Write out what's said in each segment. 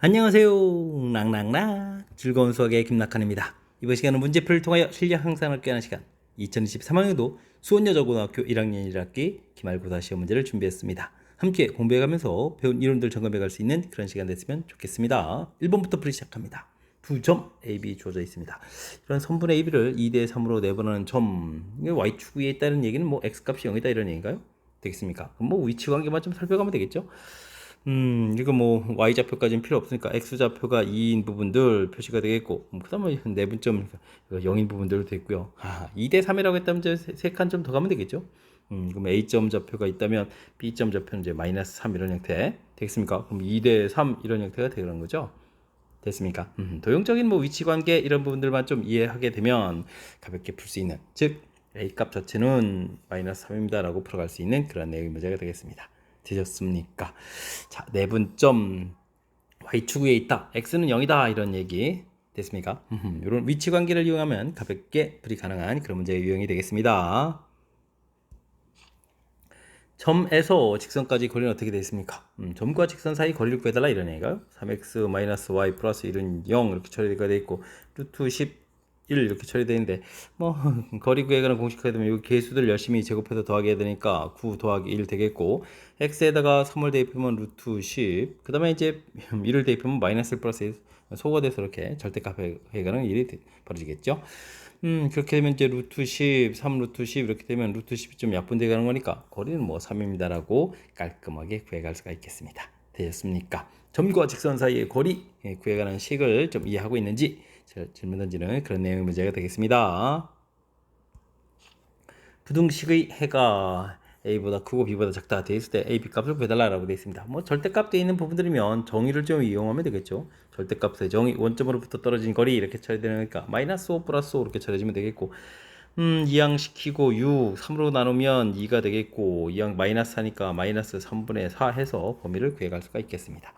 안녕하세요. 랑랑랑 즐거운 수학의 김낙한입니다. 이번 시간은 문제풀이를 통하여 실력 향상을 꾀하는 시간 2023학년도 수원여자고등학교 1학년 1학기 기말고사 시험 문제를 준비했습니다. 함께 공부해가면서 배운 이론들 점검해 갈 수 있는 그런 시간 됐으면 좋겠습니다. 1번부터 풀이 시작합니다. 두 점 AB 주어져 있습니다. 이런 선분의 AB를 2대 3으로 내보내는 점, Y축 위에 있다는 얘기는 뭐 X값이 0이다 이런 얘기인가요? 되겠습니까? 그럼 뭐 위치 관계만 좀 살펴가면 되겠죠? 이거 뭐 y좌표까지는 필요 없으니까 x좌표가 2인 부분들 표시가 되겠고, 그 다음에 내분점 0인 부분들도 됐고요. 2대 3이라고 했다면 이제 3칸 좀 더 가면 되겠죠. 그럼 a점 좌표가 있다면 b점 좌표는 이제 마이너스 3 이런 형태 되겠습니까? 그럼 2대 3 이런 형태가 되는 거죠. 됐습니까? 도형적인 뭐 위치 관계 이런 부분들만 좀 이해하게 되면 가볍게 풀 수 있는, 즉 a 값 자체는 마이너스 3입니다 라고 풀어갈 수 있는 그런 내용의 문제가 되겠습니다. 되셨습니까? 자, 내분점 y축 위에 있다, x는 0이다 이런 얘기 됐습니까? 이런 위치 관계를 이용하면 가볍게 풀이 가능한 그런 문제의 유형이 되겠습니다. 점에서 직선까지 거리는 어떻게 되어 있습니까? 점과 직선 사이 거리를 구해달라 이런 얘기가요. 3x-y 플러스 1은 0 이렇게 처리가 되어 있고, 루트 11 이렇게 처리되어 있는데, 뭐 거리 구해가는 공식 하게 되면 이 개수들 열심히 제곱해서 더하게 되니까 9 더하기 1 되겠고, x에다가 3을 대입하면 루트 10, 그 다음에 이제 1을 대입하면 마이너스 1 플러스 1 소거돼서 이렇게 절대값 해가는 일이 벌어지겠죠. 그렇게 되면 이제 루트 10, 3 루트 10 이렇게 되면 루트 10이 좀 약분되어 가는 거니까 거리는 뭐 3입니다라고 깔끔하게 구해갈 수가 있겠습니다. 되셨습니까? 점과 직선 사이의 거리 구해가는 식을 좀 이해하고 있는지 질문 던지는 그런 내용의 문제가 되겠습니다. 부등식의 해가 a보다 크고 b보다 작다 되어 있을 때 a, b 값을 구해달라고 되어 있습니다. 뭐 절대값 되어 있는 부분들이면 정의를 좀 이용하면 되겠죠. 절대값의 정의, 원점으로부터 떨어진 거리 이렇게 처리되니까 마이너스 5 플러스 5 이렇게 처리해주면 되겠고, 이항시키고 6, 3으로 나누면 2가 되겠고, 이항 마이너스 하니까 마이너스 3분의 4 해서 범위를 구해갈 수가 있겠습니다.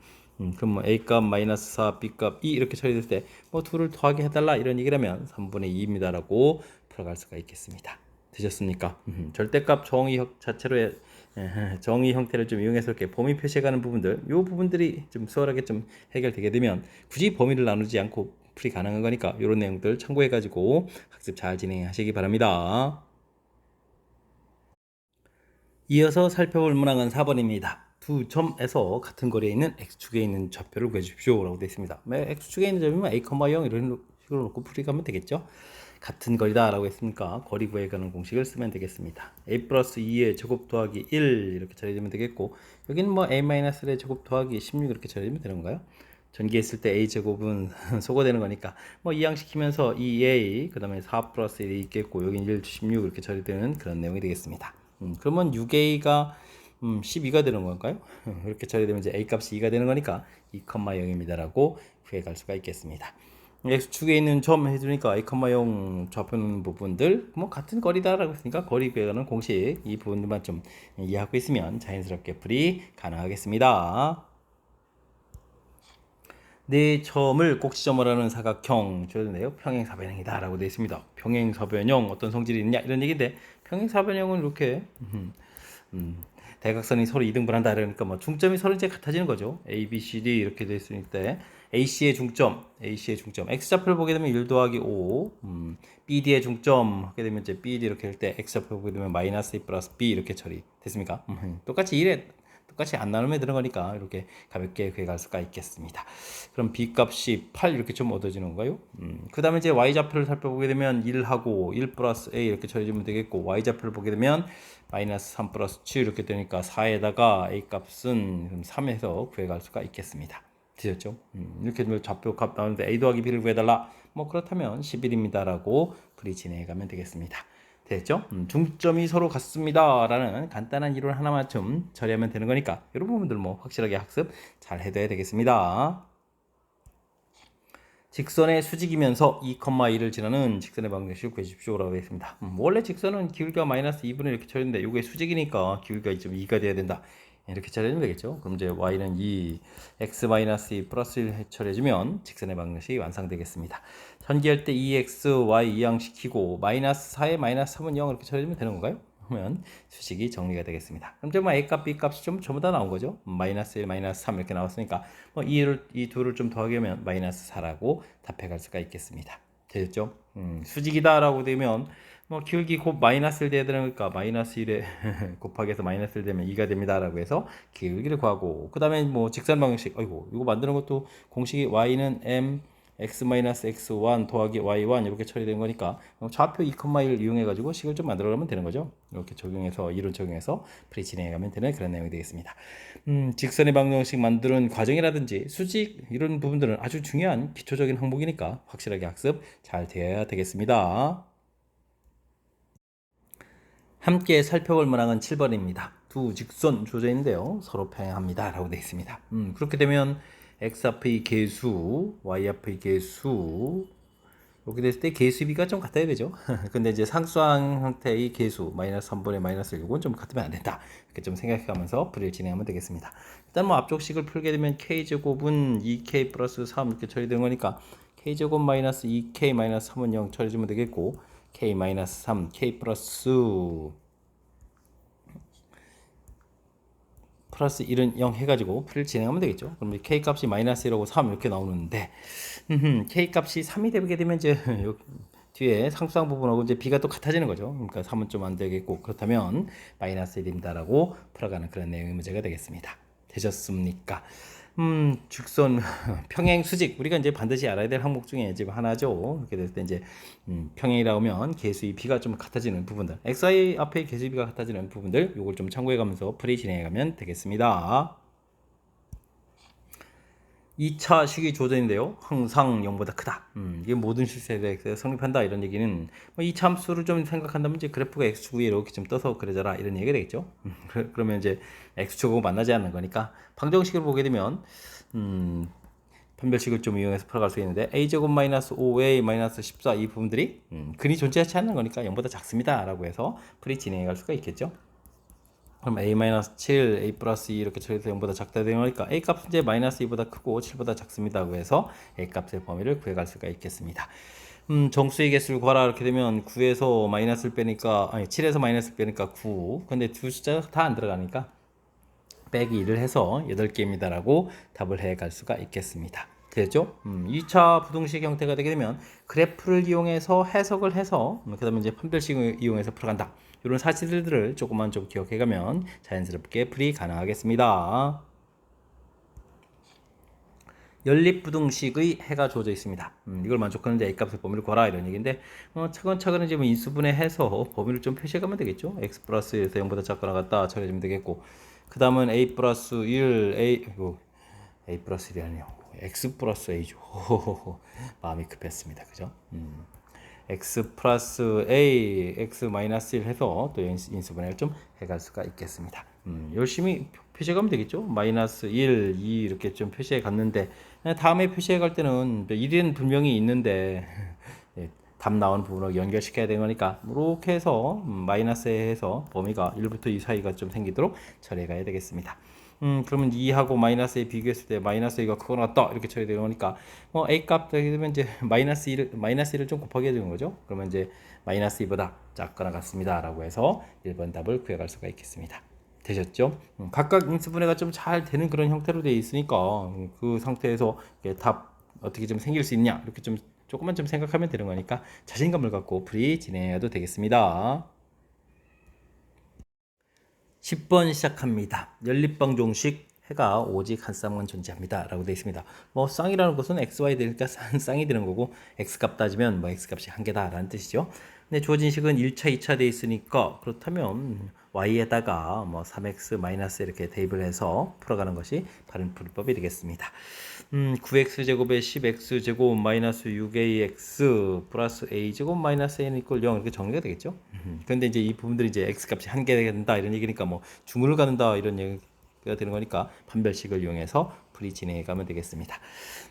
그럼 뭐 A값 마이너스 4, B값 2 이렇게 처리될 때 뭐 둘을 더하게 해달라 이런 얘기라면 3분의 2입니다 라고 풀어갈 수가 있겠습니다. 되셨습니까? 절대값 정의 자체로 정의 형태를 좀 이용해서 이렇게 범위 표시해가는 부분들, 이 부분들이 좀 수월하게 좀 해결되게 되면 굳이 범위를 나누지 않고 풀이 가능한 거니까 이런 내용들 참고해가지고 학습 잘 진행하시기 바랍니다. 이어서 살펴볼 문항은 4번입니다. 두 점에서 같은 거리에 있는 x축에 있는 좌표를 구해주십시오 라고 되어 있습니다. x축에 있는 점이면 a, 0 이런 식으로 놓고 풀이 가면 되겠죠. 같은 거리다 라고 했으니까 거리 구해가는 공식을 쓰면 되겠습니다. a 플러스 2의 제곱 더하기 1 이렇게 처리되면 되겠고, 여기는 뭐 a 마이너스 1의 제곱 더하기 16 이렇게 처리되면 되는 건가요? 전개했을 때 a 제곱은 소거되는 거니까 뭐 이항시키면서 2a 그 다음에 4 플러스 1이 있겠고, 여긴 1, 16 이렇게 처리되는 그런 내용이 되겠습니다. 그러면 6a가 12가 되는 건가요? 이렇게 처리되면 이제 a 값이 2가 되는 거니까 2,0입니다 라고 구해갈 수가 있겠습니다. x축에 있는 점 해주니까 a, 0 좌표는 부분들 뭐 같은 거리다라고 했으니까 거리 구해가는 공식 이 부분들만 좀 이해하고 있으면 자연스럽게 풀이 가능하겠습니다. 네 점을 꼭지점으로 하는 사각형 주어졌네요. 평행사변형이다 라고 되어 있습니다. 평행사변형 어떤 성질이 있냐 이런 얘기인데, 평행사변형은 이렇게 대각선이 서로 이등분 한다 그러니까 뭐 중점이 서로 이제 같아지는 거죠. A, B, C, D 이렇게 되어 있을 때 AC의 중점, X좌표를 보게 되면 1 더하기 5, BD의 중점 하게 되면 이제 BD 이렇게 할 때 X좌표 보게 되면 마이너스 2 플러스 B 이렇게 처리 됐습니까? 똑같이 1에 똑같이 안 나누면 되는 거니까 이렇게 가볍게 구해갈 수가 있겠습니다. 그럼 B 값이 8 이렇게 좀 얻어지는 건가요? 그 다음에 이제 Y좌표를 살펴보게 되면 1하고 1 플러스 A 이렇게 처리해주면 되겠고, Y좌표를 보게 되면 마이너스 3 플러스 7 이렇게 되니까 4에다가 A 값은 3에서 구해갈 수가 있겠습니다. 되셨죠? 이렇게 되면 좌표 값 나오는데 A 더하기 B를 구해달라. 뭐 그렇다면 11입니다 라고 풀이 진행해가면 되겠습니다. 됐죠? 중점이 서로 같습니다 라는 간단한 이론 하나만 좀 처리하면 되는 거니까 이런 부분들 뭐 확실하게 학습 잘 해둬야 되겠습니다. 직선의 수직이면서 2,2를 지나는 직선의 방정식을 구해주십시오 라고 되어 있습니다. 원래 직선은 기울기가 마이너스 2분의 이렇게 처리했는데 이게 수직이니까 기울기가 좀 2가 돼야 된다 이렇게 처리하면 되겠죠. 그럼 이제 y는 2, x 마이너스 2 플러스 1 처리해주면 직선의 방정식이 완성되겠습니다. 전개할 때 2x, y 이항시키고 마이너스 4에 마이너스 3은 0 이렇게 처리해주면 되는 건가요? 하면 수식이 정리가 되겠습니다. 그럼 이제 뭐 A 값, B 값이 좀 전부 다 나온 거죠. 마이너스 1, 마이너스 3 이렇게 나왔으니까 뭐 이 둘을 좀 더하게 하면 마이너스 4라고 답해갈 수가 있겠습니다. 되셨죠? 수직이다라고 되면 뭐 기울기 곱 마이너스를 돼야 되니까 마이너스 1에 곱하기 해서 마이너스를 되면 2가 됩니다라고 해서 기울기를 구하고, 그 다음에 뭐 직선 방정식, 아이고 이거 만드는 것도 공식이 y는 m x-x1 더하기 y1 이렇게 처리된 거니까 좌표 2,1 이용해 가지고 식을 좀 만들어 가면 되는 거죠. 이렇게 적용해서 이론 적용해서 풀이 진행해 가면 되는 그런 내용이 되겠습니다. 직선의 방정식 만드는 과정이라든지 수직 이런 부분들은 아주 중요한 기초적인 항목이니까 확실하게 학습 잘 되어야 되겠습니다. 함께 살펴볼 문항은 7번입니다. 두 직선 조제인데요. 서로 평행합니다. 라고 되어 있습니다. 그렇게 되면 x 앞의 개수, y 앞의 개수, 이렇게 됐을 때 개수 비가 좀 같아야 되죠. 근데 이제 상수항 형태의 개수, 마이너스 3분의 마이너스 1, 이건 좀 같으면 안 된다. 이렇게 좀 생각하면서 풀이를 진행하면 되겠습니다. 일단 뭐 앞쪽 식을 풀게 되면 k제곱은 2k 플러스 3 이렇게 처리된 거니까 k제곱 마이너스 2k 마이너스 3은 0 처리해주면 되겠고, k 마이너스 3, k 플러스 1은 0 해가지고 풀을 진행하면 되겠죠. 그럼 k 값이 마이너스 1하고 3 이렇게 나오는데, k 값이 3이 되게 되면 이제 뒤에 상수항 부분하고 이제 b가 또 같아지는 거죠. 그러니까 3은 좀 안 되겠고, 그렇다면 마이너스 1입니다라고 풀어가는 그런 내용의 문제가 되겠습니다. 되셨습니까? 직선 평행 수직, 우리가 이제 반드시 알아야 될 항목 중에 지금 하나죠. 이렇게 됐을 때 이제 평행이라 하면 개수의 b가 좀 같아지는 부분들, xy 앞에 개수의 b가 같아지는 부분들, 요걸 좀 참고해 가면서 풀이 진행해 가면 되겠습니다. 2차 식의 조전인데요. 항상 0보다 크다. 이게 모든 실수에 대해서 성립한다. 이런 얘기는 뭐 2차 함수를 좀 생각한다면 이제 그래프가 x축 위에 이렇게 좀 떠서 그려져라. 이런 얘기가 되겠죠. 그러면 이제 x축하고 만나지 않는 거니까 방정식을 보게 되면 판별식을 좀 이용해서 풀어갈 수 있는데, a제곱 마이너스 5a 마이너스 14 이 부분들이 근이 존재하지 않는 거니까 0보다 작습니다. 라고 해서 풀이 진행해 갈 수가 있겠죠. 그럼 a-7, a 플러스 2 이렇게 처리해서 0보다 작다 되니까 a 값은 이제 마이너스 2보다 크고 7보다 작습니다. 그래서 a 값의 범위를 구해갈 수가 있겠습니다. 정수의 개수를 구하라 이렇게 되면 9에서 마이너스를 빼니까, 아니 7에서 마이너스를 빼니까 9. 근데 두 숫자가 다 안 들어가니까 빼기 1을 해서 8개입니다. 라고 답을 해 갈 수가 있겠습니다. 됐죠? 2차 부등식 형태가 되게 되면 그래프를 이용해서 해석을 해서 그 다음에 이제 판별식을 이용해서 풀어간다. 이런 사실들을 조금만 좀 기억해 가면 자연스럽게 풀이 가능하겠습니다. 연립부등식의 해가 주어져 있습니다. 이걸 만족하는데 A값의 범위를 구하라 이런 얘기인데, 차근차근 이제 뭐 인수분해해서 범위를 좀 표시해가면 되겠죠. X 플러스에서 0보다 작거나 같다 처리해주면 되겠고, 그 다음은 A 플러스 1, A 플러스 1이 아니요. X 플러스 A죠. 마음이 급했습니다. 그죠? x 플러스 a, x 마이너스 1 해서 또 인수분해를 좀 해갈 수가 있겠습니다. 열심히 표시해 가면 되겠죠. 마이너스 1, 2 이렇게 좀 표시해 갔는데, 다음에 표시해 갈 때는 1은 분명히 있는데 답 나오는 부분으로 연결시켜야 되는 거니까 이렇게 해서 마이너스에 해서 범위가 1부터 2 사이가 좀 생기도록 처리해 가야 되겠습니다. 그러면 2하고 마이너스 2 비교했을 때 마이너스 2가 크거나 같다 이렇게 처리되는 거니까 a 값 되게 되면 이제 마이너스 1을 좀 곱하기 해주는 거죠. 그러면 이제 마이너스 2보다 작거나 같습니다 라고 해서 1번 답을 구해갈 수가 있겠습니다. 되셨죠? 각각 인수분해가 좀 잘 되는 그런 형태로 되어 있으니까 그 상태에서 답 어떻게 좀 생길 수 있냐 이렇게 좀 조금만 좀 생각하면 되는 거니까 자신감을 갖고 풀이 진행해도 되겠습니다. 10번 시작합니다. 연립방정식 해가 오직 한 쌍만 존재합니다. 라고 되어 있습니다. 뭐 쌍이라는 것은 xy 되니까 쌍이 되는 거고, x값 따지면 뭐 x값이 한 개다 라는 뜻이죠. 근데 주어진 식은 1차, 2차 되어 있으니까 그렇다면 y에다가 뭐 3x 마이너스 이렇게 대입을 해서 풀어가는 것이 바른 풀이법이 되겠습니다. 9x제곱에 10x제곱 마이너스 6ax 플러스 a제곱 마이너스 a는 이꼴 0 이렇게 정리가 되겠죠. 근데 이제 이 부분들이 이제 x값이 한 개가 된다 이런 얘기니까 뭐 중을 가는다 이런 얘기가 되는 거니까 판별식을 이용해서 풀이 진행해 가면 되겠습니다.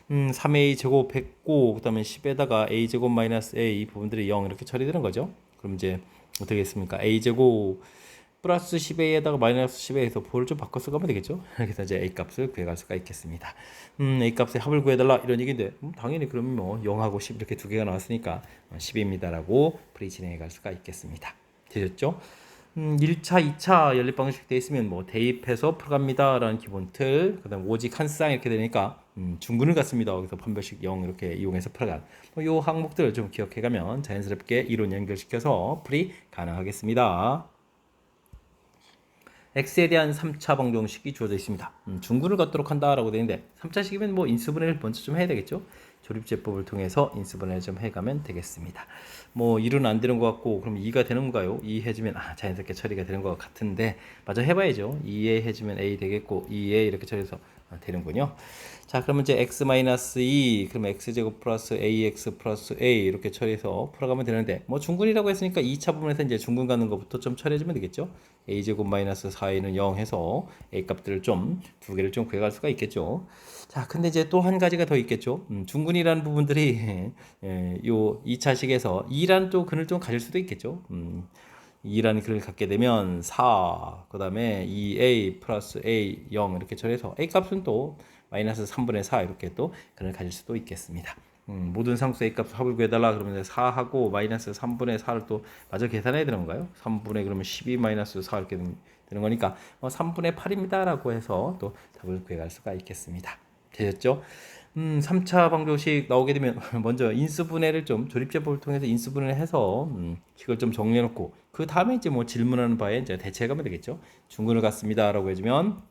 3a 제곱 했고, 그 다음에 10에다가 a 제곱 마이너스 a 이 부분들이 0 이렇게 처리되는 거죠. 그럼 이제 어떻게 했습니까? a 제곱 플러스 10a에다가 마이너스 10a에서 볼을 좀 바꿔서 가면 되겠죠. 그래서 이제 a 값을 구해갈 수가 있겠습니다. a 값의 합을 구해달라 이런 얘기인데, 당연히 그러면 뭐 0하고 10 이렇게 두 개가 나왔으니까 10입니다라고 풀이 진행해 갈 수가 있겠습니다. 되셨죠? 1차, 2차 연립 방식 돼 있으면 뭐 대입해서 풀어갑니다라는 기본 틀, 그다음 오직 한 쌍 이렇게 되니까 중근을 갖습니다. 그래서 판별식 0 이렇게 이용해서 풀어간 요 항목들을 좀 기억해가면 자연스럽게 이론 연결시켜서 풀이 가능하겠습니다. x에 대한 3차 방정식이 주어져 있습니다. 중근을 갖도록 한다라고 되어 있는데 3차식이면 뭐 인수분해를 먼저 좀 해야 되겠죠. 조립제법을 통해서 인수분해를 좀 해가면 되겠습니다. 뭐 1은 안 되는 것 같고 그럼 2가 되는 건가요? 2 해주면 자연스럽게 처리가 되는 것 같은데 맞아 해봐야죠. 2에 해주면 a 되겠고 2에 이렇게 처리해서 되는군요. 자 그러면 이제 x-2 그러면 x제곱 플러스 ax 플러스 a 이렇게 처리해서 풀어가면 되는데 뭐 중근이라고 했으니까 2차 부분에서 이제 중근 가는 것부터 좀 처리해주면 되겠죠. a제곱 마이너스 4a는 0 해서 a 값들을 좀 두 개를 좀 구해갈 수가 있겠죠. 자 근데 이제 또 한 가지가 더 있겠죠. 중근이라는 부분들이 요 2차식에서 2라는 또 근을 좀 가질 수도 있겠죠. 2라는 근을 갖게 되면 4, 그 다음에 2a 플러스 a 0 이렇게 처리해서 a 값은 또 마이너스 3분의 4 이렇게 또 근을 가질 수도 있겠습니다. 모든 상수 a 값 합을 구해달라 그러면 4하고 마이너스 3분의 4를 또 마저 계산해야 되는 건가요? 3분의 그러면 12 마이너스 4 이렇게 되는 거니까 3분의 8입니다 라고 해서 또 답을 구해갈 수가 있겠습니다. 되셨죠? 3차 방정식 나오게 되면 먼저 인수분해를 좀 조립제법을 통해서 인수분해를 해서 식을 좀 정리해 놓고 그 다음에 이제 뭐 질문하는 바에 이제 대체해 가면 되겠죠. 중근을 갖습니다라고 해주면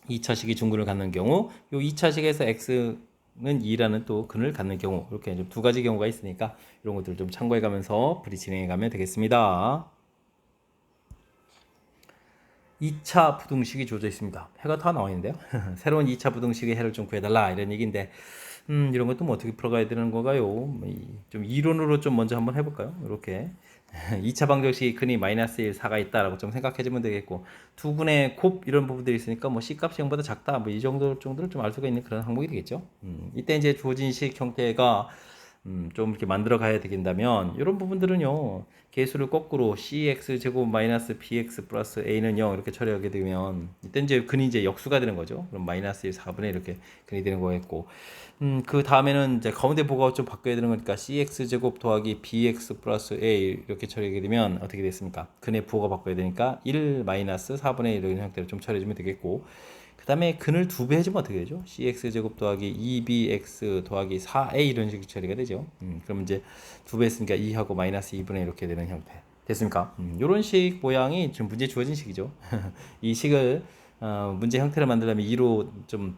2차식이 중근을 갖는 경우 요 2차식에서 x는 2라는 또 근을 갖는 경우 이렇게 좀 두 가지 경우가 있으니까 이런 것들을 좀 참고해 가면서 풀이 진행해 가면 되겠습니다. 2차 부등식이 주어져 있습니다. 해가 다 나와 있는데요. 새로운 2차 부등식의 해를 좀 구해달라 이런 얘기인데 이런 것도 뭐 어떻게 풀어가야 되는 건가요? 좀 이론으로 좀 먼저 한번 해볼까요? 이렇게 2차 방정식 근이 마이너스 1, 4가 있다라고 좀 생각해주면 되겠고 두 분의 곱 이런 부분들이 있으니까 뭐 C값이 0보다 작다 뭐 이 정도를 좀 알 수가 있는 그런 항목이 되겠죠. 이때 이제 주어진 식 형태가 좀 이렇게 만들어 가야 되긴다면 이런 부분들은요 계수를 거꾸로 cx 제곱 마이너스 bx 플러스 a는 0 이렇게 처리하게 되면 이때 이제 근이 이제 역수가 되는 거죠. 그럼 마이너스 1 4분의 이렇게 근이 되는 거겠고 그 다음에는 이제 가운데 보고가 좀 바뀌어야 되는 거니까 cx 제곱 더하기 bx 플러스 a 이렇게 처리하게 되면 어떻게 됐습니까? 근의 부호가 바뀌어야 되니까 1 마이너스 4분의 1 이런 형태로 좀 처리해주면 되겠고 그 다음에 근을 2배 해주면 어떻게 되죠? cx제곱 더하기 2bx 더하기 4a 이런 식으로 처리가 되죠. 그러면 이제 2배 했으니까 2하고 마이너스 2분의 이렇게 되는 형태 됐습니까? 이런 식 모양이 지금 문제 주어진 식이죠. 이 식을 문제 형태를 만들려면 2로 좀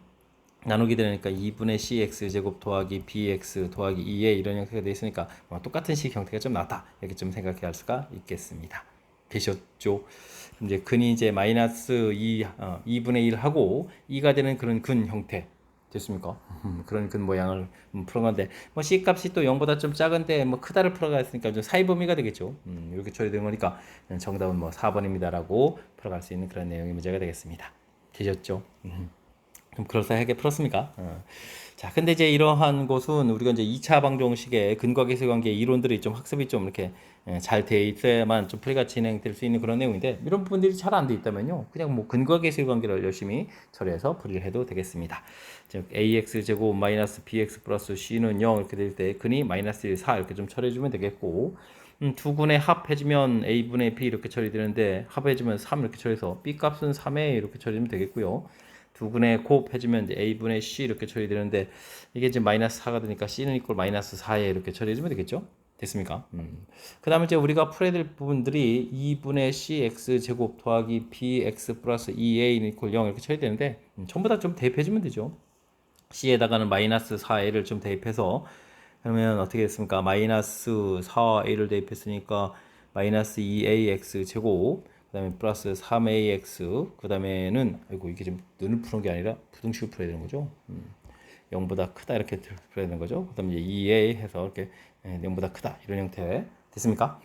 나누게 되니까 2분의 cx제곱 더하기 bx 더하기 2a 이런 형태가 되어 있으니까 똑같은 식 형태가 좀 나왔다 이렇게 좀 생각해 할 수가 있겠습니다. 되셨죠? 이제 근이 이제 마이너스 2분의 1 하고 2가 되는 그런 근 형태 됐습니까? 그런 근 모양을 풀어가는데 뭐 C 값이 또 0보다 좀 작은데 뭐 크다를 풀어갔으니까 좀 사이 범위가 되겠죠. 이렇게 처리되는 거니까 정답은 뭐 4번입니다라고 풀어갈 수 있는 그런 내용의 문제가 되겠습니다. 되셨죠? 좀 그럴싸하게 풀었습니까? 자, 근데 이제 이러한 것은 우리가 이제 2차 방정식의 근과 계수 관계 이론들이 좀 학습이 좀 이렇게 잘 돼 있어야만 좀 풀이가 진행될 수 있는 그런 내용인데 이런 부분들이 잘 안 돼 있다면요. 그냥 뭐 근과 계수 관계를 열심히 처리해서 풀이를 해도 되겠습니다. 즉 ax 제곱 마이너스 bx 플러스 c는 0 이렇게 될 때 근이 마이너스 1, 4 이렇게 좀 처리해 주면 되겠고 두 근의 합해주면 a분의 b 이렇게 처리되는데 합해주면 3 이렇게 처리해서 b 값은 3에 이렇게 처리하면 되겠고요. 두 분의 곱 해주면 이제 a분의 c 이렇게 처리되는데 이게 이제 마이너스 4가 되니까 c는 이꼴 마이너스 4에 이렇게 처리해주면 되겠죠? 됐습니까? 그 다음에 이제 우리가 풀어야 될 부분들이 2분의 cx 제곱 더하기 bx 플러스 2a는 이꼴 0 이렇게 처리되는데 전부 다 좀 대입해주면 되죠. c에다가는 마이너스 4a를 좀 대입해서 그러면 어떻게 됐습니까? 마이너스 4a를 대입했으니까 마이너스 2ax 제곱 그 다음에 플러스 3ax 그 다음에는 아이고 이게 좀 눈을 푸는 게 아니라 부등식을 풀어야 되는 거죠. 0보다 크다 이렇게 풀어야 되는 거죠. 그 다음에 2a 해서 이렇게 0보다 크다 이런 형태 됐습니까?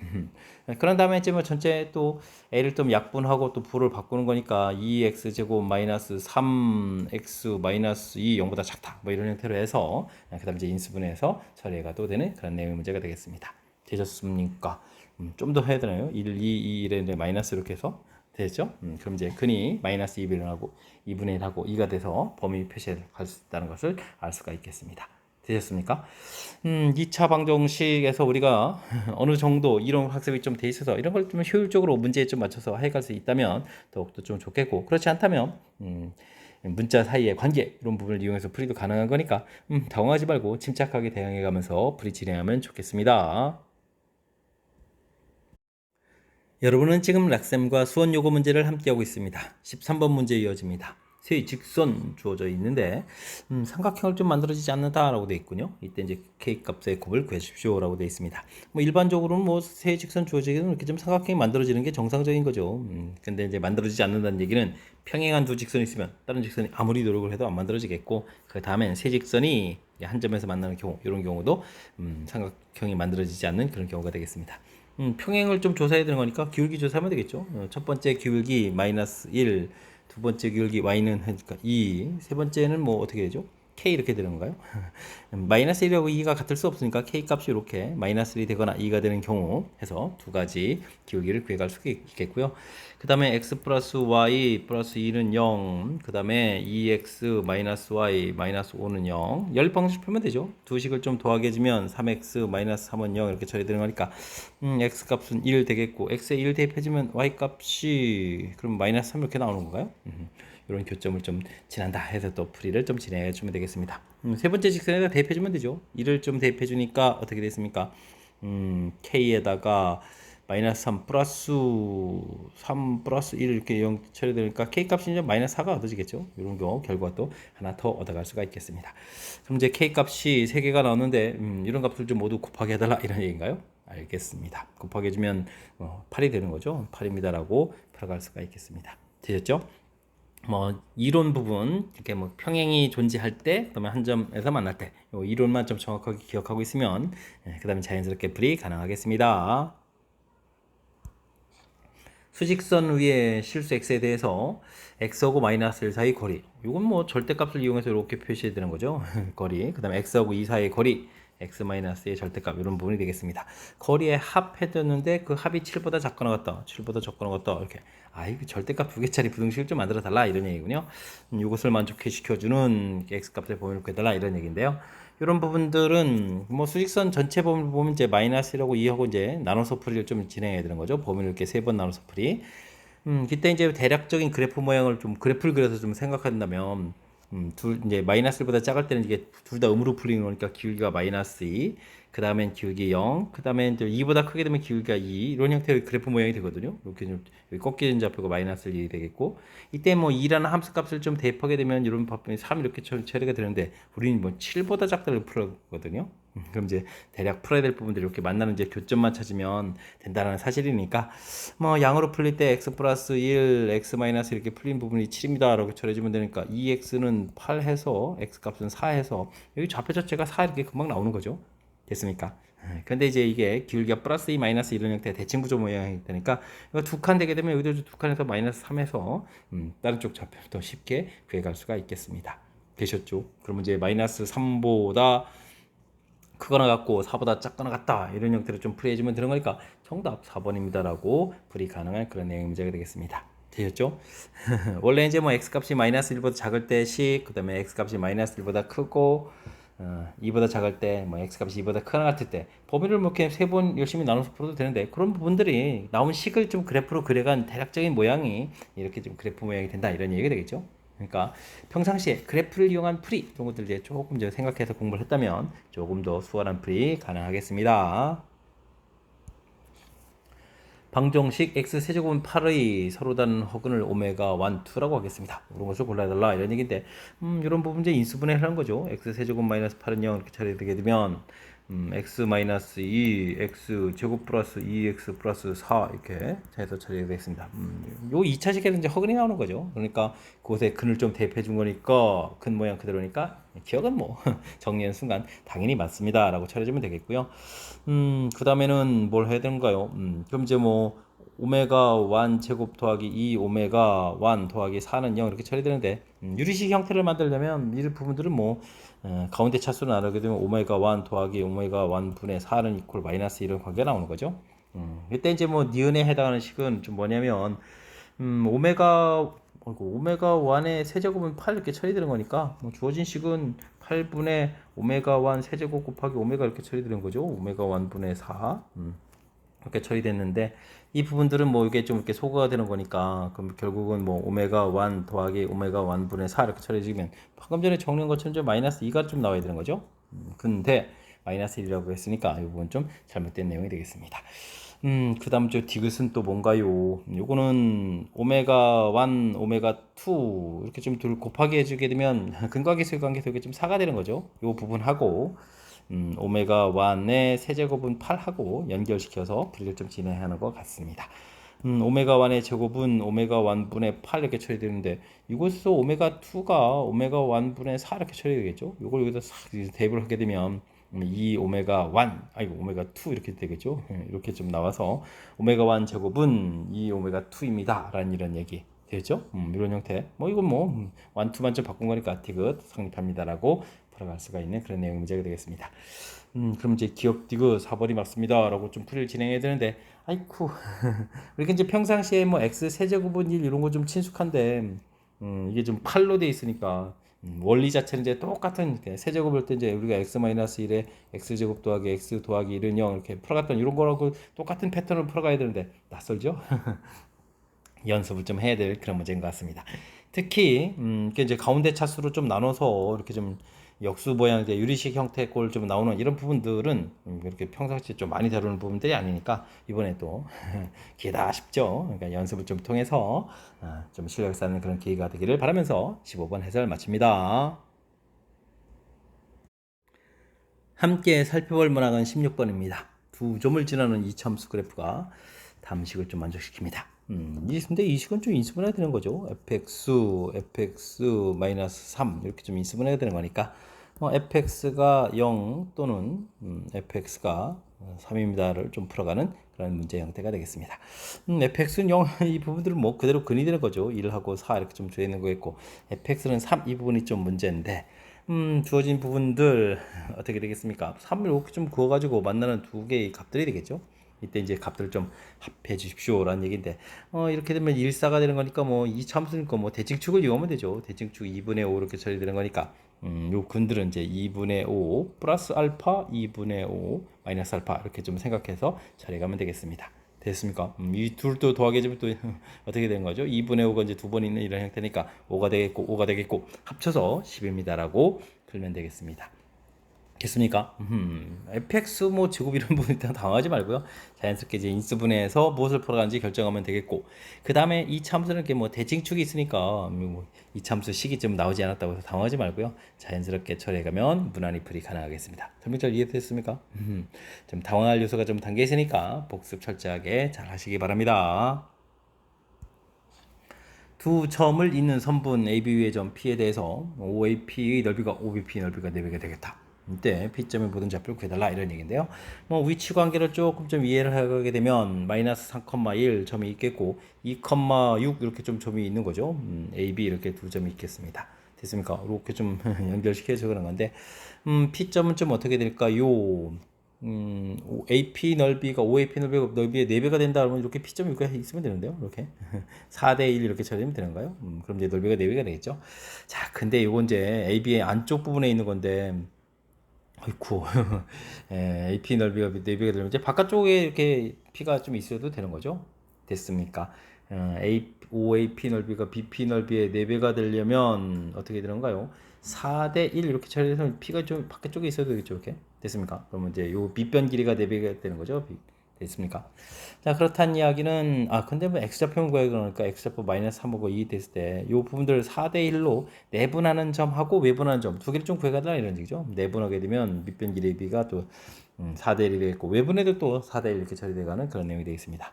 그런 다음에 이제 뭐 전체 또 a를 좀 약분하고 또 부를 바꾸는 거니까 2x 제곱 마이너스 3x 마이너스 2 0보다 작다 뭐 이런 형태로 해서 그 다음에 이제 인수분해해서 처리가 또 되는 그런 내용의 문제가 되겠습니다. 되셨습니까? 좀 더 해야 되나요? 1, 2, 2, 1에 마이너스 이렇게 해서 되죠? 그럼 이제 근이 마이너스 2분의 1하고 2분의 1하고 2가 돼서 범위 표시를 할 수 있다는 것을 알 수가 있겠습니다. 되셨습니까? 2차 방정식에서 우리가 어느 정도 이론 학습이 좀 돼 있어서 이런 걸 좀 효율적으로 문제에 좀 맞춰서 해갈 수 있다면 더욱더 좀 좋겠고, 그렇지 않다면 문자 사이의 관계 이런 부분을 이용해서 풀이도 가능한 거니까 당황하지 말고 침착하게 대응해 가면서 풀이 진행하면 좋겠습니다. 여러분은 지금 락셈과 수원 요거 문제를 함께하고 있습니다. 13번 문제 이어집니다. 세 직선 주어져 있는데 삼각형을 좀 만들어지지 않는다라고 되어 있군요. 이때 이제 k 값의 곱을 구해주십시오라고 되어 있습니다. 뭐 일반적으로는 뭐 세 직선 주어지기는 이렇게 좀 삼각형이 만들어지는 게 정상적인 거죠. 근데 이제 만들어지지 않는다는 얘기는 평행한 두 직선이 있으면 다른 직선이 아무리 노력을 해도 안 만들어지겠고, 그 다음엔 세 직선이 한 점에서 만나는 경우, 이런 경우도 삼각형이 만들어지지 않는 그런 경우가 되겠습니다. 평행을 좀 조사해야 되는 거니까 기울기 조사하면 되겠죠. 첫 번째 기울기 마이너스 1, 두 번째 기울기 y는 하니까 2, 세 번째는 뭐 어떻게 되죠? k 이렇게 되는 건가요? 마이너스 1하고 2가 같을 수 없으니까 k 값이 이렇게 마이너스 1이 되거나 2가 되는 경우 해서 두 가지 기울기를 구해갈 수 있겠고요. 그 다음에 x 플러스 y 플러스 2는 0, 그 다음에 2x 마이너스 y 마이너스 5는 0. 열 방식 풀면 되죠. 두 식을 좀 더하게 해주면 3x 마이너스 3은 0 이렇게 처리되는 거니까 x 값은 1 되겠고, x에 1 대입해주면 y 값이 그럼 마이너스 3 이렇게 나오는 건가요? 이런 교점을 좀 지난다 해서 또 풀이를 좀 진행해 주면 되겠습니다. 세 번째 직선에다 대입해 주면 되죠. 1을 좀 대입해 주니까 어떻게 됐습니까? k에다가 마이너스 3 플러스 3 플러스 1 이렇게 0 처리되니까 k 값이 이제 마이너스 4가 얻어지겠죠. 이런 경우 결과가 또 하나 더 얻어갈 수가 있겠습니다. 그럼 이제 k 값이 3개가 나오는데 이런 값을 좀 모두 곱하게 해달라 이런 얘기인가요? 알겠습니다. 곱하게 해주면 8이 되는 거죠. 8입니다라고 풀어갈 수가 있겠습니다. 되셨죠? 뭐 이론 부분 이렇게 뭐 평행이 존재할 때, 그다음에 한 점에서 만날 때, 이 이론만 좀 정확하게 기억하고 있으면 그다음에 자연스럽게 풀이 가능하겠습니다. 수직선 위에 실수 x에 대해서 x하고 마이너스 1 사이 거리, 이건 뭐 절대값을 이용해서 이렇게 표시해야 되는 거죠. 거리, 그 다음에 x하고 2 사이 거리, x-의 절대값, 이런 부분이 되겠습니다. 거리에 합해뒀는데 그 합이 7보다 작거나 같다, 7보다 적거나 같다, 이렇게 이거 절대값 두 개짜리 부등식을 좀 만들어 달라 이런 얘기군요. 이것을 만족시켜주는 x값의 범위를 구해달라 이런 얘기인데요. 이런 부분들은 뭐 수직선 전체 범위를 보면 이제 마이너스 1하고 2하고 이제 나눠서 풀이를 좀 진행해야 되는 거죠. 범위를 이렇게 세 번 나눠서 풀이. 그때 이제 대략적인 그래프 모양을 좀 그래프를 그려서 좀 생각한다면 이제 마이너스 1보다 작을 때는 이게 둘 다 음으로 풀리는 거니까 기울기가 마이너스 2, 그 다음엔 기울기 0, 그 다음에 이제 2보다 크게 되면 기울기가 2, 이런 형태의 그래프 모양이 되거든요. 이렇게 좀 꺾이는 좌표가 마이너스 1이 되겠고, 이때 뭐 2라는 함수 값을 좀 대입하게 되면 이런 법이 3 이렇게 처리가 되는데, 우리는 뭐 7보다 작다를 풀었거든요. 그럼 이제 대략 풀어야 될 부분들이 이렇게 만나는 이제 교점만 찾으면 된다는 사실이니까, 뭐 양으로 풀릴 때 x 플러스 1, x 마이너스 이렇게 풀린 부분이 7입니다 라고 처리해주면 되니까 2x는 8 해서 x 값은 4 해서 여기 좌표 자체가 4 이렇게 금방 나오는 거죠. 됐습니까? 근데 이제 이게 기울기가 플러스 2 마이너스 이런 형태의 대칭구조 모양이 되니까 이거 두 칸 되게 되면 여기도 두 칸에서 마이너스 3에서 다른 쪽 좌표를 더 쉽게 구해갈 수가 있겠습니다. 되셨죠? 그러면 이제 마이너스 3보다 크거나 같고 4보다 작거나 같다 이런 형태로 좀 풀이해주면 되는 거니까 정답 4번입니다 라고 풀이 가능한 그런 내용 문제가 되겠습니다. 되셨죠? 원래 이제 뭐 x값이 마이너스 1보다 작을 때 식, 그 다음에 x값이 마이너스 1보다 크고 2보다 작을 때, 뭐 x값이 2보다 크거나 같을 때 범위를 뭐 이렇게 세 번 열심히 나눠서 풀어도 되는데, 그런 부분들이 나온 식을 좀 그래프로 그려간 대략적인 모양이 이렇게 좀 그래프 모양이 된다 이런 얘기가 되겠죠. 그러니까 평상시에 그래프를 이용한 풀이 이런 것들 이제 조금 이제 생각해서 공부를 했다면 조금 더 수월한 풀이 가능하겠습니다. 방정식 x세제곱은 8의 서로 다른 허근을 오메가 1, 2라고 하겠습니다. 이런 것을 골라달라 이런 얘기인데, 이런 부분 이제 인수분해를 하는 거죠. x세제곱 마이너스 8은 0 이렇게 처리되게 되면 x 마이너스 2, x 제곱 플러스 2x 플러스 4 이렇게 해서 처리가 되겠습니다. 요 2차 식에는 이제 허근이 나오는 거죠. 그러니까 그곳에 근을 좀 대입해 준 거니까 근 모양 그대로니까 기억은 뭐 정리하는 순간 당연히 맞습니다 라고 처리해주면 되겠고요. 그 다음에는 뭘 해야 되는가요? 그럼 이제 뭐 오메가 1 제곱 더하기 2 오메가 1 더하기 4는 0 이렇게 처리되는데, 유리식 형태를 만들려면 이 부분들은 뭐 가운데 차수를 나누게 되면 오메가 1 더하기 오메가 1 분의 4는 이퀄 마이너스 이런 관계가 나오는 이때 이제 뭐 니은에 해당하는 식은 좀 뭐냐면 오메가 오메가 1의 세제곱은 8 이렇게 처리되는 거니까 뭐 주어진 식은 8분의 오메가 1 세제곱 곱하기 오메가 이렇게 처리되는 거죠. 오메가 1분의 4 이렇게 처리됐는데 이 부분들은 뭐 이게 좀 이렇게 소거가 되는 거니까 그럼 결국은 뭐 오메가 1 더하기 오메가 1분의 4 이렇게 처리해지면 방금 전에 정리한 것처럼 좀 마이너스 2가 좀 나와야 되는 거죠. 근데 마이너스 1이라고 했으니까 이 부분 좀 잘못된 내용이 되겠습니다. 그 다음 저 디귿은 또 뭔가요? 요거는 오메가 1, 오메가 2 이렇게 좀 둘 곱하기 해주게 되면 근과계수의 관계에서 이게 좀 4가 되는 거죠. 요 부분하고 오메가 1의 세제곱은 8하고 연결시켜서 분리를 좀 진행해야 하는 것 같습니다. 오메가 1의 제곱은 오메가 1분의 8 이렇게 처리되는데 이곳에서 오메가 2가 오메가 1분의 4 이렇게 처리되겠죠. 이걸 여기다 싹 대입을 하게 되면 2 오메가 1 아이고 오메가 2 이렇게 되겠죠. 이렇게 좀 나와서 오메가 1 제곱은 2 오메가 2입니다 라는 이런 얘기 되죠. 이런 형태 뭐 이건 뭐 1, 2만 좀 바꾼 거니까 디귿 성립합니다라고 풀어갈 수가 있는 그런 내용 문제가 되겠습니다. 그럼 이제 기억 디귿 4번이 맞습니다 라고 좀 풀이를 진행해야 되는데 아이쿠 이렇게 이제 평상시에 뭐 x 세제곱은 1 이런 거 좀 친숙한데 이게 좀 8로 돼 있으니까 원리 자체는 이제 똑같은 세제곱일 때 이제 우리가 x-1에 x제곱 더하기 x 더하기 1은 0 이렇게 풀어갔던 이런 거라고 똑같은 패턴을 풀어가야 되는데 낯설죠? 연습을 좀 해야 될 그런 문제인 것 같습니다. 특히 이제 가운데 차수로 좀 나눠서 이렇게 좀 역수 모양 이제 유리식 형태의 꼴 좀 나오는 이런 부분들은 이렇게 평상시에 좀 많이 다루는 부분들이 아니니까 이번에 또 기회다 싶죠. 그러니까 연습을 좀 통해서 좀 실력 쌓는 그런 기회가 되기를 바라면서 15번 해설 마칩니다. 함께 살펴볼 문항은 16번입니다. 두 점을 지나는 이차함수 그래프가 다음 식을 좀 만족시킵니다. 근데 이 식은 좀 인수분해가 되는 거죠. fx-3 이렇게 좀 인수분해가 되는 거니까 fx가 0 또는 fx가 3입니다를 좀 풀어가는 그런 문제 형태가 되겠습니다. fx는 0, 이 부분들은 뭐 그대로 근이 되는 거죠. 1하고 4 이렇게 좀 줘야 되는 거겠고 fx는 3, 이 부분이 좀 문제인데 주어진 부분들 어떻게 되겠습니까? 3을 이렇게 좀 그어가지고 만나는 두 개의 값들이 되겠죠. 이때 이제 값들을 좀 합해 주십시오 라는 얘기인데 이렇게 되면 1사가 되는 거니까 뭐 이 참수니까 뭐 대칭축을 이용하면 되죠. 대칭축 2분의 5 이렇게 처리되는 거니까 요 근들은 이제 2분의 5 플러스 알파 2분의 5 마이너스 알파 이렇게 좀 생각해서 처리가면 되겠습니다. 됐습니까? 이 둘도 더하게 해주면 또 어떻게 되는 거죠? 2분의 5가 이제 두 번 있는 이런 형태니까 5가 되겠고 5가 되겠고 합쳐서 10입니다 라고 풀면 되겠습니다. 됐습니까? fx 뭐 제곱 이런 부분에 당하지 말고요. 자연스럽게 이제 인수분해해서 무엇을 풀어가는지 결정하면 되겠고 그 다음에 이 참수는 이렇게 뭐 대칭축이 있으니까 이 참수 식이 좀 나오지 않았다고 해서 당하지 말고요. 자연스럽게 처리해가면 무난히 풀이 가능하겠습니다. 설명 잘 이해됐습니까? 좀 당황할 요소가 좀 담겨 있으니까 복습 철저하게 잘 하시기 바랍니다. 두 점을 잇는 선분 AB의 점 P에 대해서 OAP의 넓이가 OBP 넓이가 4배가 되겠다. 이때 P점의 모든 좌표를 구해달라 이런 얘기인데요. 뭐 위치 관계를 조금 좀 이해를 하게 되면 마이너스 3,1 점이 있겠고 2,6 이렇게 좀 점이 있는 거죠. AB 이렇게 두 점이 있겠습니다. 됐습니까? 이렇게 좀 연결시켜서 그런 건데 P점은 좀 어떻게 될까요? AP 넓이가 OAP 넓이의 4배가 된다 그러면 이렇게 P점이 이렇게 있으면 되는데요. 이렇게 4대 1 이렇게 처리되면 되는 거예요. 그럼 이제 넓이가 4배가 되겠죠. 자, 근데 이건 이제 AB의 안쪽 부분에 있는 건데 아이쿠 AP 넓이가 4배가 되면 이제 바깥쪽에 이렇게 P가 좀 있어도 되는 거죠. 됐습니까? OAP 넓이가 BP 넓이의 4배가 되려면 어떻게 되는가요? 4대 1 이렇게 처리해서 P가 좀 바깥쪽에 있어도 되겠죠. 이렇게 됐습니까? 그러면 이제 요 밑변 길이가 4배가 되는 거죠. 됐습니까? 자, 그렇다는 이야기는 근데 뭐 x좌표는 구해 그러니까 x좌표 마이너스 3하고 2 됐을 때 요 부분들 4대 1로 내분하는 점하고 외분하는 점 두 개를 좀 구해가달라 이런 얘기죠. 내분하게 되면 밑변 길이가 또 4대 1이 되겠고 외분해도 또 4대 1 이렇게 처리돼가는 그런 내용이 되겠습니다.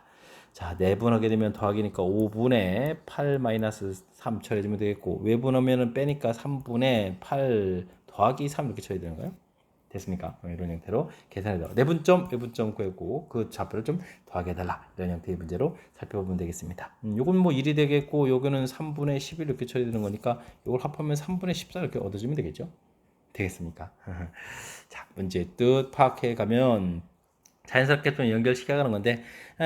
자, 내분하게 되면 더하기니까 5분의 8 마이너스 3 처리해주면 되겠고 외분하면은 빼니까 3분의 8 더하기 3 이렇게 처리되는 거예요. 됐습니까? 이런 형태로 계산해달라. 내분점, 외분점 구했고 그 좌표를 좀 더하게 해달라. 이런 형태의 문제로 살펴보면 되겠습니다. 요건 뭐 1이 되겠고 요거는 3분의 11 이렇게 처리되는 거니까 요걸 합하면 3분의 14 이렇게 얻어주면 되겠죠? 되겠습니까? 자, 문제의 뜻 파악해 가면 자연스럽게 좀 연결시켜가는 건데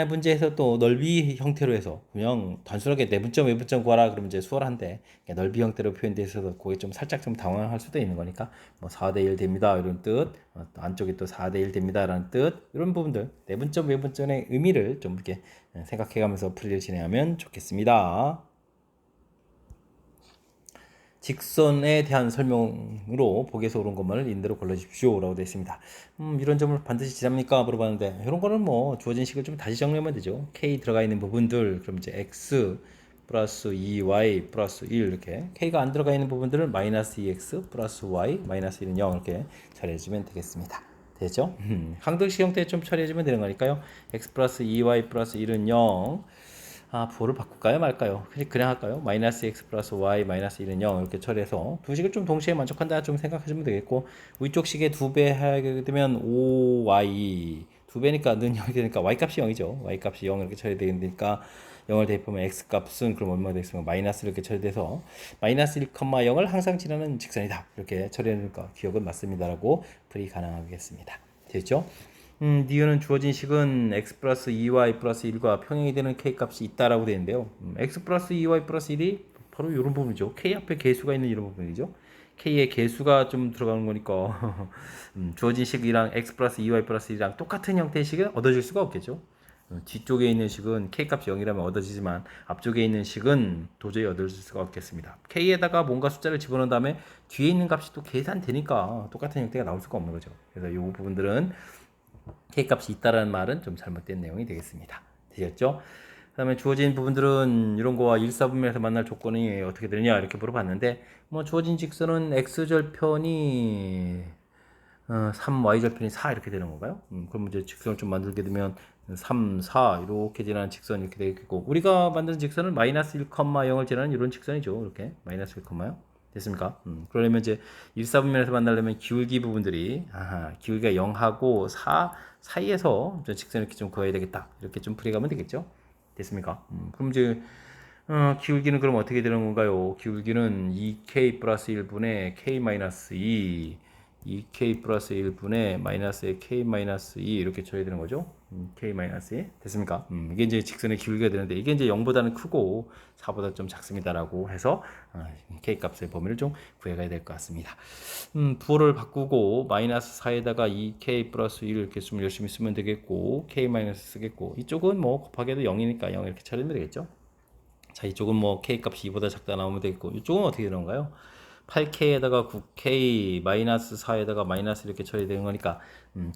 문제에서 또 넓이 형태로 해서 그냥 단순하게 내분점 외분점 구하라 그러면 이제 수월한데 넓이 형태로 표현돼 있어서 그게 좀 살짝 좀 당황할 수도 있는 거니까 뭐 4대 1 됩니다 이런 뜻 안쪽에 또 4대 1 됩니다 라는 뜻 이런 부분들 내분점 외분점의 의미를 좀 이렇게 생각해가면서 풀이를 진행하면 좋겠습니다. 직선에 대한 설명으로 보기에서 옳은 것만을 인대로 골라주십시오 라고 되어 있습니다. 이런 점을 반드시 지납니까? 물어봤는데 이런 거는 뭐 주어진 식을 좀 다시 정리하면 되죠. K 들어가 있는 부분들 그럼 이제 X 플러스 2Y 플러스 1 이렇게 K가 안 들어가 있는 부분들은 마이너스 2X 플러스 Y 마이너스 1은 0 이렇게 처리해주면 되겠습니다. 되죠? 항등식 형태에 좀 처리해주면 되는 거니까요. X 플러스 2Y 플러스 1은 0 부호를 바꿀까요 말까요? 그냥 할까요? 마이너스 x 플러스 y 마이너스 1은 0 이렇게 처리해서 두 식을 좀 동시에 만족한다 좀 생각하시면 되겠고 위쪽 식에 2배 하게 되면 5y 2배니까 는 0이 되니까 y 값이 0이죠. y 값이 0 이렇게 처리되니까 0을 대입하면 x 값은 그럼 얼마가 되겠습니까? 마이너스 이렇게 처리돼서 마이너스 1,0을 항상 지나는 직선이다 이렇게 처리하니까 기억은 맞습니다라고 풀이 가능하겠습니다. 됐죠? 니은은 주어진 식은 x 플러스 2y 플러스 1과 평행이 되는 k 값이 있다라고 되는데요. x 플러스 2y 플러스 1이 바로 이런 부분이죠. k 앞에 개수가 있는 이런 부분이죠. k의 개수가 좀 들어가는 거니까 주어진 식이랑 x 플러스 2y 플러스 1이랑 똑같은 형태의 식은 얻어질 수가 없겠죠. 뒤쪽에 있는 식은 k 값이 0이라면 얻어지지만 앞쪽에 있는 식은 도저히 얻을 수가 없겠습니다. k에다가 뭔가 숫자를 집어넣은 다음에 뒤에 있는 값이 또 계산되니까 똑같은 형태가 나올 수가 없는 거죠. 그래서 이 부분들은 K값이 있다라는 말은 좀 잘못된 내용이 되겠습니다. 되셨죠? 그 다음에 주어진 부분들은 이런 거와 일사분면에서 만날 조건이 어떻게 되느냐 이렇게 물어봤는데 뭐 주어진 직선은 x절편이 3, y절편이 4 이렇게 되는 건가요? 그럼 이제 직선을 좀 만들게 되면 3, 4 이렇게 지나는 직선 이렇게 되겠고 우리가 만든 직선은 마이너스 1,0을 지나는 이런 직선이죠. 이렇게 마이너스 1,0요. 됐습니까? 그러려면 이제 일사분면에서 만나려면 기울기 부분들이 기울기가 0하고 4 사이에서 직선을 이렇게 좀 그어야 되겠다. 이렇게 좀 풀이가면 되겠죠? 됐습니까? 그럼 이제 기울기는 그럼 어떻게 되는 건가요? 기울기는 2k 플러스 1분의 k 마이너스 2 2k 플러스 1분의 마이너스 k 마이너스 2 이렇게 처리되는 거죠. k 마이너스 2 됐습니까? 이게 이제 직선의 기울기가 되는데 이게 이제 0보다는 크고 4보다 좀 작습니다라고 해서 k 값의 범위를 좀 구해가야 될 것 같습니다. 부호를 바꾸고 마이너스 4에다가 2k 플러스 1 이렇게 좀 열심히 쓰면 되겠고 k 마이너스 쓰겠고 이쪽은 뭐 곱하기도 0이니까 0 이렇게 처리하면 되겠죠. 자 이쪽은 뭐 k 값이 2보다 작다 나오면 되겠고 이쪽은 어떻게 되는 건가요? 8k에다가 9k 마이너스 4에다가 마이너스 이렇게 처리되는 거니까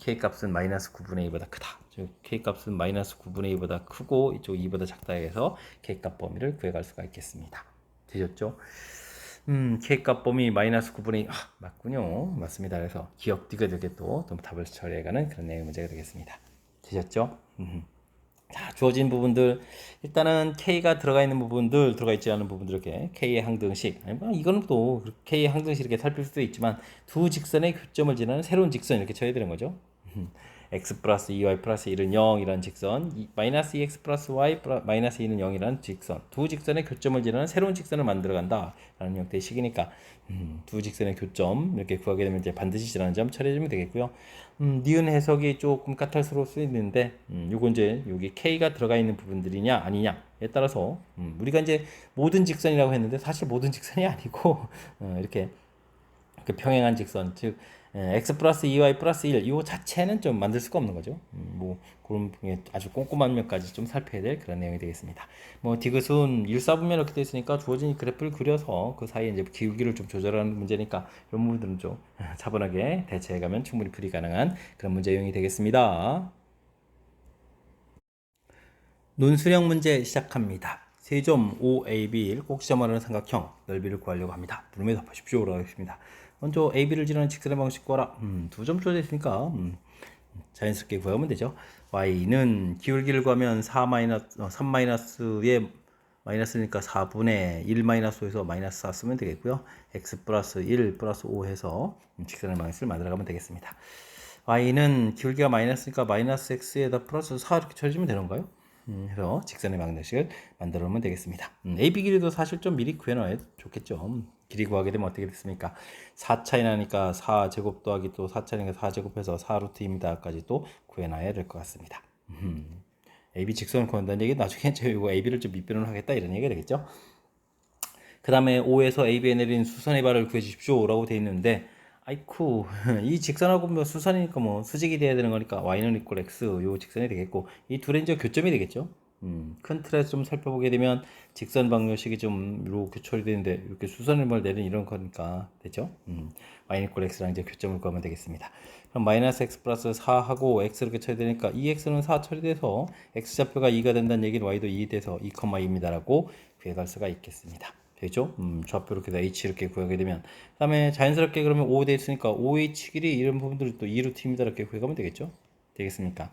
k 값은 마이너스 9분의 2보다 크다. 즉 k 값은 마이너스 9분의 2보다 크고 이쪽 2보다 작다 해서 k 값 범위를 구해갈 수가 있겠습니다. 되셨죠? k 값 범위 마이너스 9분의 2 맞군요. 맞습니다. 그래서 기억 디귿하게 또 답을 처리해가는 그런 내용의 문제가 되겠습니다. 되셨죠? 자, 주어진 부분들 일단은 K가 들어가 있는 부분들 들어가 있지 않은 부분들 이렇게 K의 항등식 이거는 또 K의 항등식 이렇게 살필 수도 있지만 두 직선의 교점을 지나는 새로운 직선 이렇게 쳐야 되는 거죠. x 플러스 2y 플러스 1은 0이라는 직선 마이너스 2x 플러스 y 마이너스 2는 0이라는 직선 두 직선의 교점을 지나는 새로운 직선을 만들어 간다 라는 형태의 식이니까 두 직선의 교점 이렇게 구하게 되면 이제 반드시 지나는 점 처리해주면 되겠고요. 니은 해석이 조금 까탈스러울 수 있는데 요거 이제 여기 k가 들어가 있는 부분들이냐 아니냐에 따라서 우리가 이제 모든 직선이라고 했는데 사실 모든 직선이 아니고 이렇게 그 평행한 직선 즉 x 플러스 2y 플러스 1 이거 자체는 좀 만들 수가 없는 거죠. 뭐 그런 아주 꼼꼼한 면까지 좀 살펴야 될 그런 내용이 되겠습니다. 뭐 디귿은 일사분면 이렇게 되어 있으니까 주어진 그래프를 그려서 그 사이에 이제 기울기를 좀 조절하는 문제니까 이런 부분들은 좀 차분하게 대처해가면 충분히 풀이 가능한 그런 문제 유형이 되겠습니다. 논술형 문제 시작합니다. 세점 OAB 꼭지점하는 삼각형 넓이를 구하려고 합니다. 물음에 답하십시오 라고 했습니다. 먼저 AB를 지르는 직선의 방식 구하라. 두 점 주어져 있으니까 자연스럽게 구하면 되죠. Y는 기울기를 구하면 3 마이너스의 마이너스니까 4분의 1 마이너스 5에서 마이너스 4 쓰면 되겠고요. X 플러스 1 플러스 5 해서 직선의 방식을 만들어가면 되겠습니다. Y는 기울기가 마이너스니까 마이너스 X에다 플러스 4 이렇게 쳐주면 되는 건가요? 해서 직선의 방정식을 만들어 놓으면 되겠습니다. AB 길이도 사실 좀 미리 구해놔야 좋겠죠. 길이 구하게 되면 어떻게 됐습니까? 4 차이 나니까 4제곱 더하기 또 4 차이니까 4제곱해서 4루트입니다까지 또 구해놔야 될 것 같습니다. AB 직선을 구한다는 얘기 나중에 제가 이거 AB를 좀 밑변을 하겠다 이런 얘기가 되겠죠. 그 다음에 O에서 AB에 내린 수선의 발을 구해 주십시오 라고 되어 있는데 아이쿠 이 직선하고 뭐 수선이니까 뭐 수직이 돼야 되는 거니까 y는 이퀄 x 요 직선이 되겠고 이 둘의 이제 교점이 되겠죠. 큰 틀에서 좀 살펴보게 되면 직선 방정식이 좀 이렇게 처리되는데 이렇게 수선을 내리는 이런 거니까 되죠. y는 이퀄 x랑 이제 교점을 구하면 되겠습니다. 그럼 마이너스 x 플러스 4하고 x 이렇게 처리되니까 이 x는 4 처리돼서 x 좌표가 2가 된다는 얘기는 y도 2 돼서 2, 2입니다라고 구해갈 수가 있겠습니다. 되죠? 좌표 이렇게 h 이렇게 구하게 되면 그 다음에 자연스럽게 그러면 5 돼 있으니까 5h 길이 이런 부분들을 또 2루트입니다 이렇게 구해가면 되겠죠? 되겠습니까?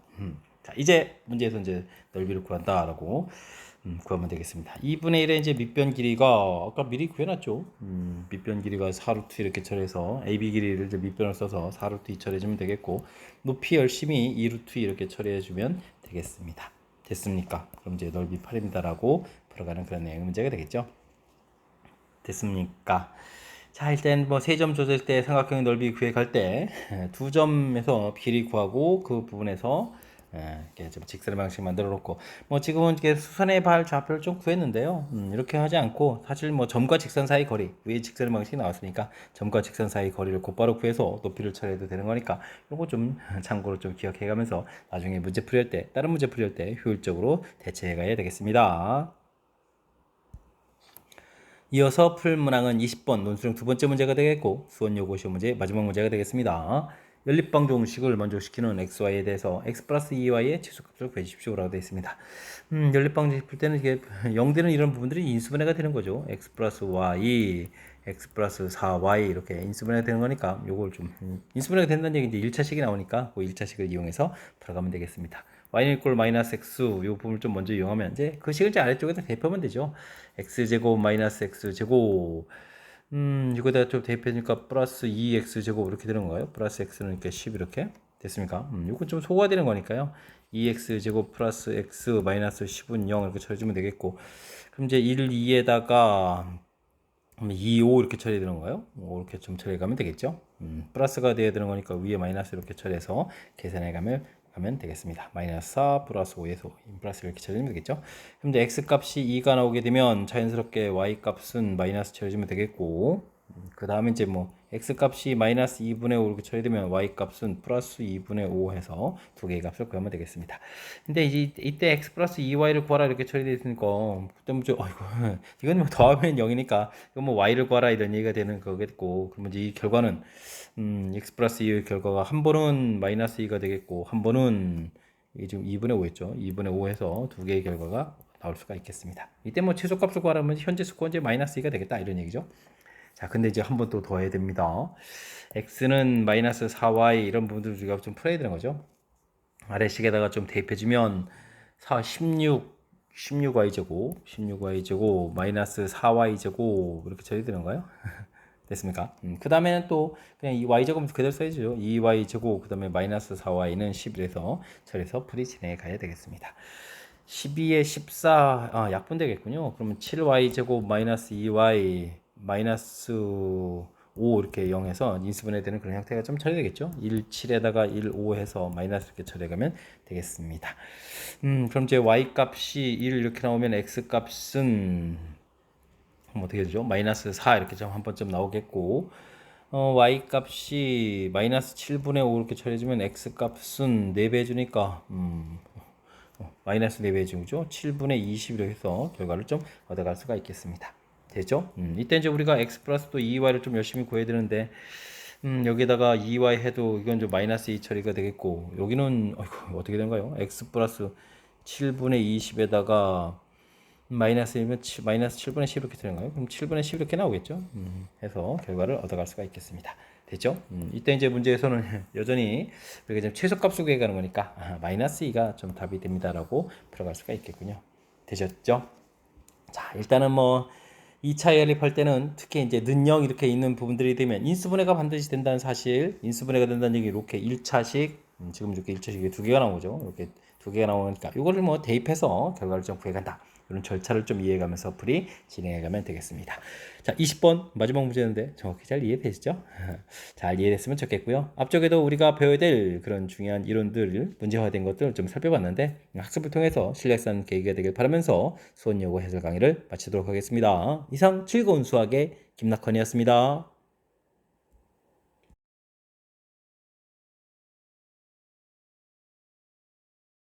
자 이제 문제에서 이제 넓이를 구한다라고 구하면 되겠습니다. 2분의 1의 이제 밑변 길이가 아까 미리 구해놨죠. 밑변 길이가 4루트 이렇게 처리해서 AB 길이를 이제 밑변을 써서 4루트 2 처리해주면 되겠고 높이 열심히 2루트 이렇게 처리해주면 되겠습니다. 됐습니까? 그럼 이제 넓이 8입니다라고 풀어가는 그런 내용의 문제가 되겠죠. 됐습니까? 자 일단 뭐 세 점 줬을 때 삼각형의 넓이 구해갈 때 두 점에서 길이 구하고 그 부분에서 이렇게 좀 직선의 방식 만들어 놓고 뭐 지금은 이렇게 수선의 발 좌표를 좀 구했는데요. 이렇게 하지 않고 사실 뭐 점과 직선 사이 거리 위에 직선의 방식이 나왔으니까 점과 직선 사이 거리를 곧바로 구해서 높이를 처리해도 되는 거니까 요거 좀 참고로 좀 기억해 가면서 나중에 문제 풀이할 때 다른 문제 풀이할 때 효율적으로 대처해 가야 되겠습니다. 이어서 풀 문항은 20번 논술형 두 번째 문제가 되겠고 수원 요거 시험 문제 마지막 문제가 되겠습니다. 연립방정식을 먼저 시키는 xy에 대해서 x 플러스 2y의 최소값을 구해주십시오 라고 되어 있습니다. 연립방정식 풀 때는 이게 0되는 이런 부분들이 인수분해가 되는 거죠. x 플러스 y, x 플러스 4y 이렇게 인수분해가 되는 거니까 요걸 좀 인수분해가 된다는 얘기 이제 1차식이 나오니까 그 1차식을 이용해서 들어가면 되겠습니다. y는 이퀄 마이너스 x 요 부분을 좀 먼저 이용하면 이제 그 식을 이제 아래쪽에다 대표하면 되죠. x제곱 마이너스 x제곱 이거다가 좀 대입해주니까 플러스 2x제곱 이렇게 되는 거예요. 플러스 x는 이렇게 10 이렇게 됐습니까? 이건 좀 소거가 되는 거니까요. 2x제곱 플러스 x 마이너스 10은 0 이렇게 처리해주면 되겠고 그럼 이제 1, 2에다가 2, 5 이렇게 처리되는 거예요. 이렇게 좀 처리해가면 되겠죠. 플러스가 돼야 되는 거니까 위에 마이너스 이렇게 처리해서 계산해가면 되겠습니다. 마이너스 4 플러스 5에서 플러스 이렇게 처리하면 되겠죠. 그럼 이제 x 값이 2가 나오게 되면 자연스럽게 y 값은 마이너스 처리해주면 되겠고 그 다음에 이제 뭐 x 값이 마이너스 2분의 5 이렇게 처리되면 y 값은 플러스 2분의 5 해서 두 개의 값을 구하면 되겠습니다. 근데 이때 x 플러스 2y를 구하라 이렇게 처리되어 있으니까 그때 뭐 아이고 이건 뭐 더하면 0이니까 이건 뭐 y를 구하라 이런 얘기가 되는 거겠고 그러면 이제 이 결과는 x 플러스 2의 결과가 한 번은 마이너스 2가 되겠고 한 번은 이게 지금 2분의 5였죠. 2분의 5 해서 두 개의 결과가 나올 수가 있겠습니다. 이때 뭐 최소값을 구하라면 현재 수가 이제 마이너스 2가 되겠다 이런 얘기죠. 자, 근데 이제 한 번 또 더해야 됩니다. x는 마이너스 4y 이런 부분들 우리가 좀 풀어야 되는 거죠. 아래식에다가 좀 대입해주면 16y 제곱 마이너스 4y 제곱 이렇게 처리되는 거예요. 됐습니까? 그 다음에는 또 그냥 이 y 제곱 그대로 써야죠. 2y 제곱 그 다음에 마이너스 4y는 11에서 처리해서 풀이 진행해 가야 되겠습니다. 12에 14 약분되겠군요. 그러면 7y 제곱 마이너스 2y 마이너스 5 이렇게 0해서 인수분해되는 그런 형태가 좀 처리되겠죠. 1, 7에다가 1, 5 해서 마이너스 이렇게 처리하면 되겠습니다. 그럼 이제 y 값이 1 이렇게 나오면 x 값은 어떻게 되죠? 마이너스 4 이렇게 좀 한 번쯤 나오겠고 y 값이 마이너스 7분의 5 이렇게 처리해주면 x 값은 4배 해주니까 마이너스 4배 해주죠. 7분의 20 이렇게 해서 결과를 좀 얻어갈 수가 있겠습니다. 되죠? 이때 이제 우리가 x 플러스 또 2y를 좀 열심히 구해야 되는데 여기다가 2y 해도 이건 좀 마이너스 2 처리가 되겠고 여기는 어떻게 된가요? x 플러스 7분의 20에다가 마이너스 1면 마이너스 7분의 10 이렇게 되는가요? 그럼 7분의 10 이렇게 나오겠죠? 해서 결과를 얻어갈 수가 있겠습니다. 됐죠? 이때 이제 문제에서는 여전히 우리가 지금 최소값을 구해가는 거니까 마이너스 2가 좀 답이 됩니다라고 풀어갈 수가 있겠군요. 되셨죠? 자, 일단은 뭐 2차 연립할 때는 특히 이제 는영 이렇게 있는 부분들이 되면 인수분해가 반드시 된다는 사실, 인수분해가 된다는 얘기 이렇게 1차식, 지금 이렇게 1차식이 두 개가 나오죠. 이렇게 두 개가 나오니까 이거를 뭐 대입해서 결과를 좀 구해간다. 이런 절차를 좀 이해해가면서 풀이 진행해가면 되겠습니다. 자, 20번 마지막 문제인데 정확히 잘 이해되시죠? 잘 이해됐으면 좋겠고요. 앞쪽에도 우리가 배워야 될 그런 중요한 이론들, 문제화된 것들을 좀 살펴봤는데 학습을 통해서 실력 쌓는 계기가 되길 바라면서 수원 여고 해설 강의를 마치도록 하겠습니다. 이상 즐거운 수학의 김낙헌이었습니다.